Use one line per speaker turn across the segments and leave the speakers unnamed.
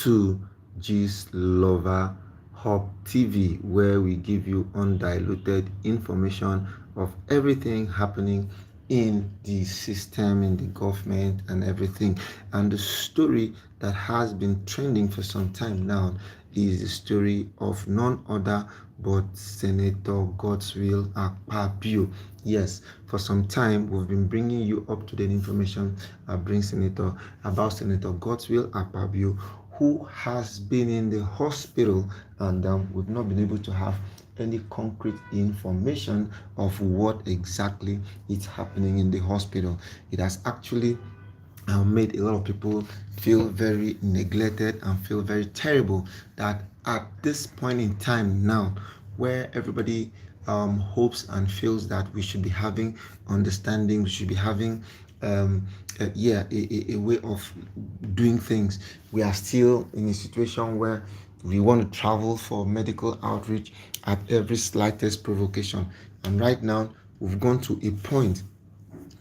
to G's Lover Hub TV, where we give you undiluted information of everything happening in the system, in the government, and everything. And the story that has been trending for some time now is the story of none other but Senator Godswill Akpabio. Yes, for some time we've been bringing you up to date information about Senator Godswill Akpabio, who has been in the hospital, and we've not been able to have any concrete information of what exactly is happening in the hospital. It has actually made a lot of people feel very neglected and feel very terrible that at this point in time now, where everybody hopes and feels that we should be having understanding, we should be having a way of doing things, we are still in a situation where we want to travel for medical outreach at every slightest provocation. And right now, we've gone to a point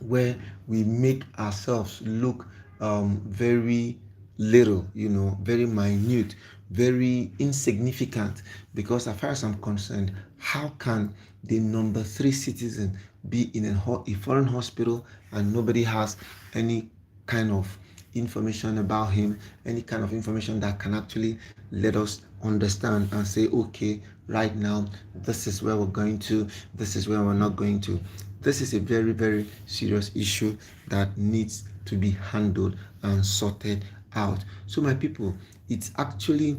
where we make ourselves look very little, very minute, very insignificant. Because as far as I'm concerned, how can the number 3 citizen be in a foreign hospital and nobody has any kind of information about him, any kind of information that can actually let us understand and say, okay, right now, this is where we're going to, this is where we're not going to. This is a very, very serious issue that needs to be handled and sorted out. So my people, it's actually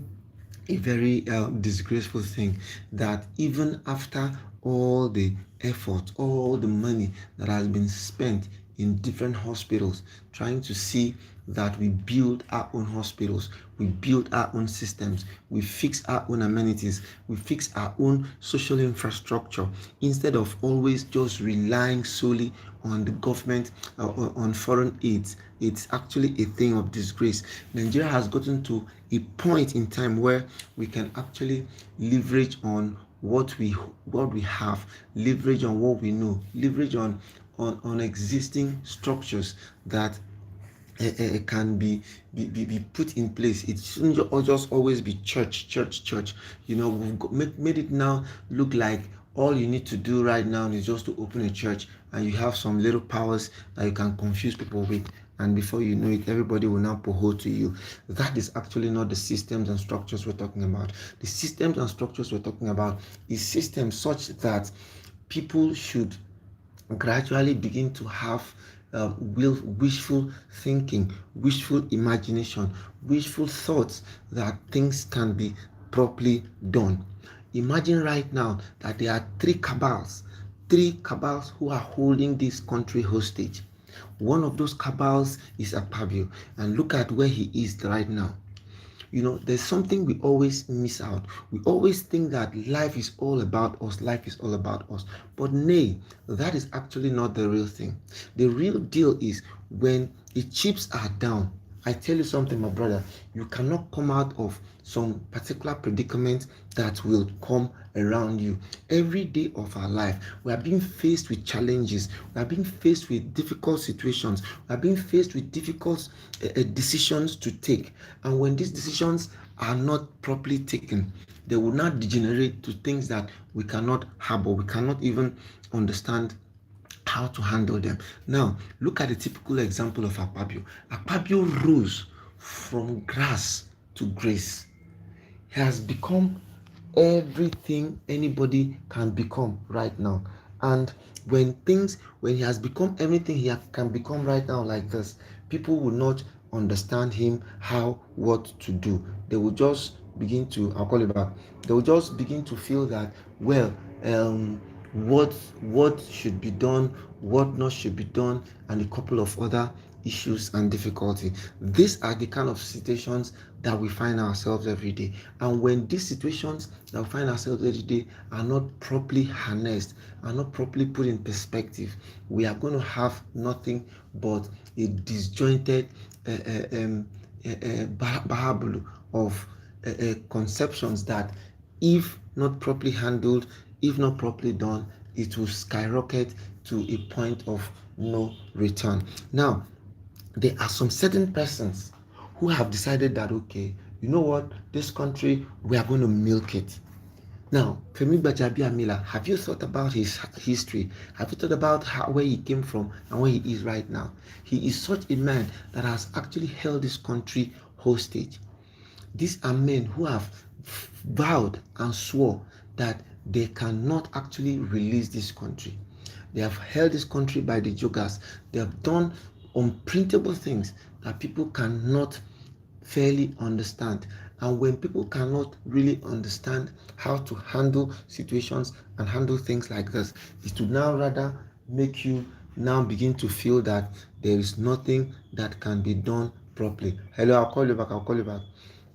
a very disgraceful thing that even after all the effort, all the money that has been spent in different hospitals trying to see that we build our own hospitals, we build our own systems, we fix our own amenities, we fix our own social infrastructure, instead of always just relying solely on the government on foreign aids. It's actually a thing of disgrace. Nigeria has gotten to a point in time where we can actually leverage on what we have, leverage on what we know, leverage on existing structures that can be put in place. It shouldn't just always be church. We've made it now look like all you need to do right now is just to open a church, and you have some little powers that you can confuse people with, and before you know it, everybody will now poho to you. That is actually not the systems and structures we're talking about. The systems and structures we're talking about is systems such that people should gradually begin to have wishful thinking, wishful imagination, wishful thoughts that things can be properly done. Imagine right now that there are three cabals who are holding this country hostage. One of those cabals is Akpabio, and look at where he is right now. There's something we always miss out. We always think that life is all about us, But nay, that is actually not the real thing. The real deal is when the chips are down. I tell you something, my brother, you cannot come out of some particular predicament that will come around you. Every day of our life, we are being faced with challenges. We are being faced with difficult situations. We are being faced with difficult decisions to take. And when these decisions are not properly taken, they will not degenerate to things that we cannot harbor. We cannot even understand how to handle them. Now, look at the typical example of Akpabio. Akpabio rose from grass to grace. He has become everything anybody can become right now. And when he has become everything he can become right now like this, people will not understand him what to do. They will just begin to, I'll call it back, they will just begin to feel that, what should be done, what not should be done, and a couple of other issues and difficulty. These are the kind of situations that we find ourselves every day. And when these situations that we find ourselves every day are not properly harnessed, are not properly put in perspective, we are going to have nothing but a disjointed bahabulu of conceptions that, if not properly handled, if not properly done, it will skyrocket to a point of no return. Now, there are some certain persons who have decided that, okay, you know what, this country, we are going to milk it. Now, Femi Gbajabiamila, have you thought about his history? Have you thought about where he came from and where he is right now? He is such a man that has actually held this country hostage. These are men who have vowed and swore that they cannot actually release this country. They have held this country by the joggers. They have done unprintable things that people cannot fairly understand. And when people cannot really understand how to handle situations and handle things like this, it would now rather make you now begin to feel that there is nothing that can be done properly. Hello, I'll call you back.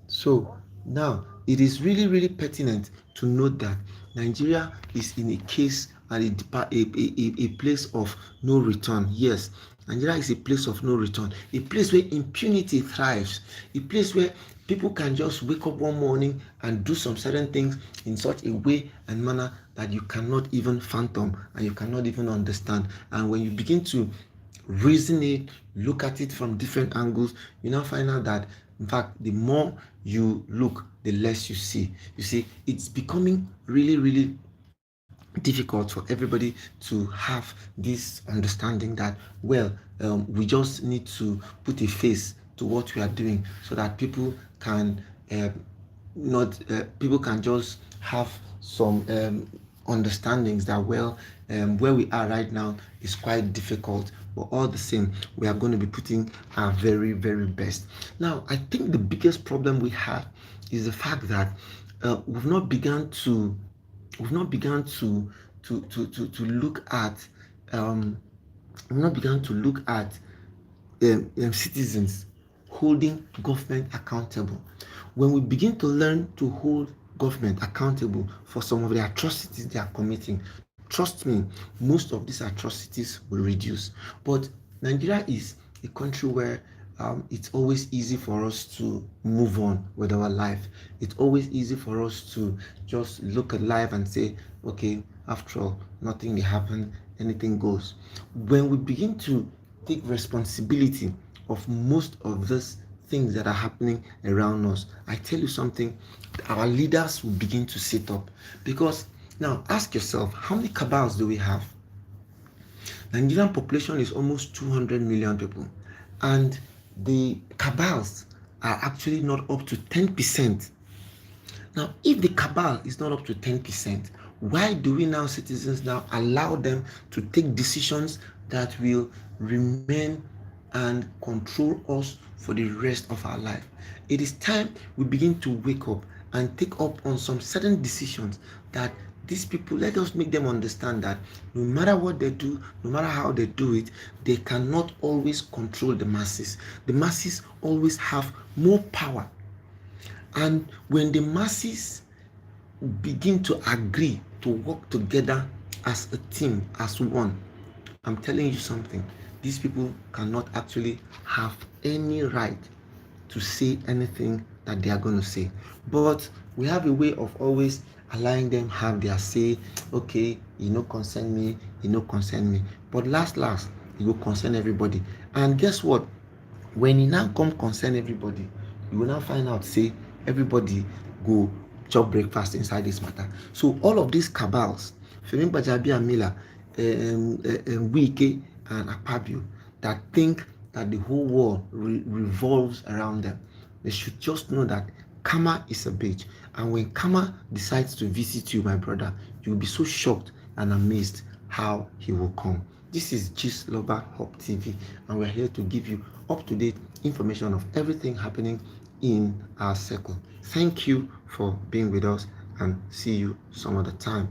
So now it is really, really pertinent to note that Nigeria is in a case and a place of no return. Yes, Nigeria is a place of no return, a place where impunity thrives, a place where people can just wake up one morning and do some certain things in such a way and manner that you cannot even fathom and you cannot even understand. And when you begin to reason it, look at it from different angles, you now find out that, in fact, the more you look, the less you see. You see, it's becoming really, really difficult for everybody to have this understanding that, well, we just need to put a face to what we are doing so that people can people can just have some understandings that, well, where we are right now is quite difficult, but all the same, we are going to be putting our very, very best. Now, I think the biggest problem we have is the fact that we've not begun to look at citizens holding government accountable. When we begin to learn to hold government accountable for some of the atrocities they are committing, trust me, most of these atrocities will reduce. But Nigeria is a country where it's always easy for us to move on with our life. It's always easy for us to just look at life and say, okay, after all, nothing will happen, anything goes. When we begin to take responsibility of most of these things that are happening around us, I tell you something, our leaders will begin to sit up. Because now ask yourself, how many cabals do we have? Nigerian population is almost 200 million people, and the cabals are actually not up to 10%. Now, if the cabal is not up to 10%, why do we now, citizens, now allow them to take decisions that will remain and control us for the rest of our life? It is time we begin to wake up and take up on some certain decisions that these people, let us make them understand that no matter what they do, no matter how they do it, they cannot always control the masses. The masses always have more power. And when the masses begin to agree to work together as a team, as one, I'm telling you something, these people cannot actually have any right to say anything that they are going to say. But we have a way of always allowing them have their say. Okay, concern me, concern me. But last, it will concern everybody. And guess what? When it now come concern everybody, you will now find out, say, everybody go chop breakfast inside this matter. So all of these cabals, Femi Gbajabiamila, Wike, and Akpabio, that think that the whole world revolves around them, they should just know that karma is a bitch. And when karma decides to visit you, my brother, you'll be so shocked and amazed how he will come. This is Gist Lover Hub TV, and we're here to give you up-to-date information of everything happening in our circle. Thank you for being with us, and see you some other time.